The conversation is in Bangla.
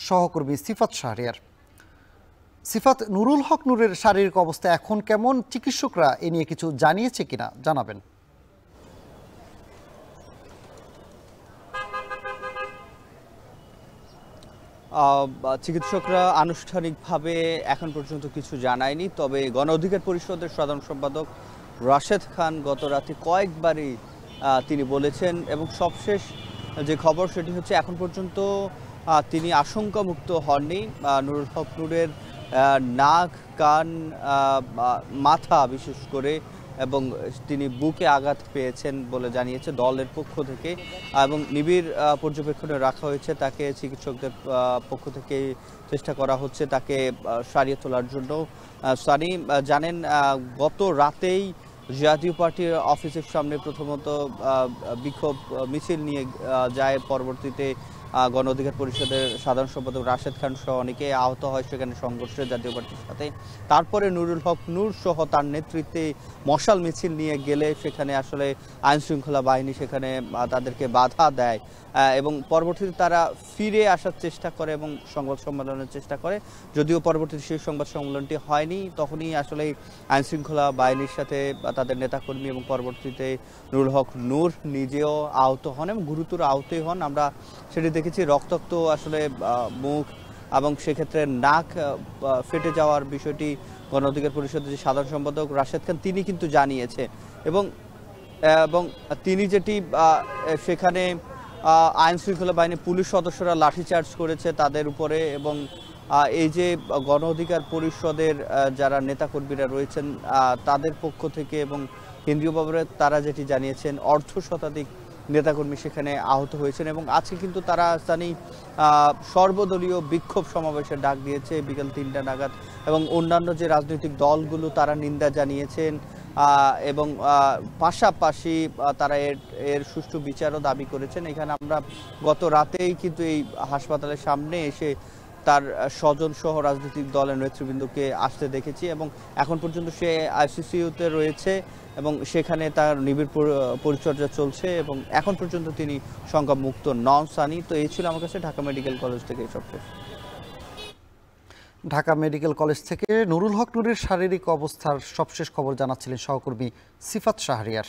সহকর্মী সিফাত শাহরিয়ার। সিফাত, নুরুল হক নূরের শারীরিক অবস্থা এখন কেমন, চিকিৎসকরা এ নিয়ে কিছু জানিয়েছে কিনা জানাবেন। চিকিৎসকরা আনুষ্ঠানিকভাবে এখন পর্যন্ত কিছু জানায়নি, তবে গণ অধিকার পরিষদের সাধারণ সম্পাদক রাশেদ খান গত রাতে কয়েকবারই তিনি বলেছেন, এবং সবশেষ যে খবর সেটি হচ্ছে এখন পর্যন্ত তিনি আশঙ্কামুক্ত হননি। নুরুল হক নূরের নাক, কান, মাথা বিশেষ করে, এবং তিনি বুকে আঘাত পেয়েছেন বলে জানিয়েছে দলের পক্ষ থেকে, এবং নিবিড় পর্যবেক্ষণে রাখা হয়েছে তাকে। চিকিৎসকদের পক্ষ থেকে চেষ্টা করা হচ্ছে তাকে সারিয়ে তোলার জন্য। সানি জানেন, গত রাতেই জাতীয় পার্টির অফিসের সামনে প্রথমত বিক্ষোভ মিছিল নিয়ে যায়, পরবর্তীতে গণ অধিকার পরিষদের সাধারণ সম্পাদক রাশেদ খান সহ অনেকে আহত হয় সেখানে সংঘর্ষে জাতীয় পার্টির সাথে। তারপরে নুরুল হক নূর সহ তার নেতৃত্বে মশাল মিছিল নিয়ে গেলে সেখানে আসলে আইন শৃঙ্খলা বাহিনী সেখানে তাদেরকে বাধা দেয়, এবং পরবর্তীতে তারা ফিরে আসার চেষ্টা করে এবং সংবাদ সম্মেলনের চেষ্টা করে। যদিও পরবর্তীতে সেই সংবাদ সম্মেলনটি হয়নি, তখনই আসলে আইন শৃঙ্খলা বাহিনীর সাথে তাদের নেতাকর্মী এবং পরবর্তীতে নুরুল হক নূর নিজেও আহত হন এবং গুরুতর আহতই হন। আমরা সেটি দেখেছি, রক্তাক্ত আসলে মুখ, এবং সেক্ষেত্রে নাক ফেটে যাওয়ার বিষয়টি গণ অধিকার পরিষদের যে সাধারণ সম্পাদক রাশেদ খান তিনি কিন্তু জানিয়েছে, এবং তিনি যেটি সেখানে আইন শৃঙ্খলা বাহিনী পুলিশ সদস্যরা লাঠিচার্জ করেছে তাদের উপরে, এবং এই যে গণ অধিকার পরিষদের যারা নেতাকর্মীরা রয়েছেন তাদের পক্ষ থেকে এবং কেন্দ্রীয়ভাবে তারা যেটি জানিয়েছেন অর্ধশতাধিক নেতাকর্মী সেখানে আহত হয়েছেন, এবং আজকে কিন্তু তারা স্থানীয় সর্বদলীয় বিক্ষোভ সমাবেশের ডাক দিয়েছে বিকেল ৩টা নাগাদ, এবং অন্যান্য যে রাজনৈতিক দলগুলো তারা নিন্দা জানিয়েছেন, এবং পাশাপাশি তারা এর সুষ্ঠু বিচারও দাবি করেছেন। এখানে আমরা গত রাতেই কিন্তু এই হাসপাতালের সামনে এসে তার স্বজন সহ রাজনৈতিক দলের নেতৃবৃন্দকে আসতে দেখেছি, এবং এখন পর্যন্ত সে আইসিইউতে রয়েছে এবং সেখানে তার নিবিড় পরিচর্যা চলছে, এবং এখন পর্যন্ত তিনি সংখ্যামুক্ত নন। সানি, তো এই ছিল আমার কাছে ঢাকা মেডিকেল কলেজ থেকে সবশেষ। ঢাকা মেডিকেল কলেজ থেকে নুরুল হক নূরের শারীরিক অবস্থার সবশেষ খবর জানাচ্ছিলেন সহকর্মী সিফাত শাহরিয়ার।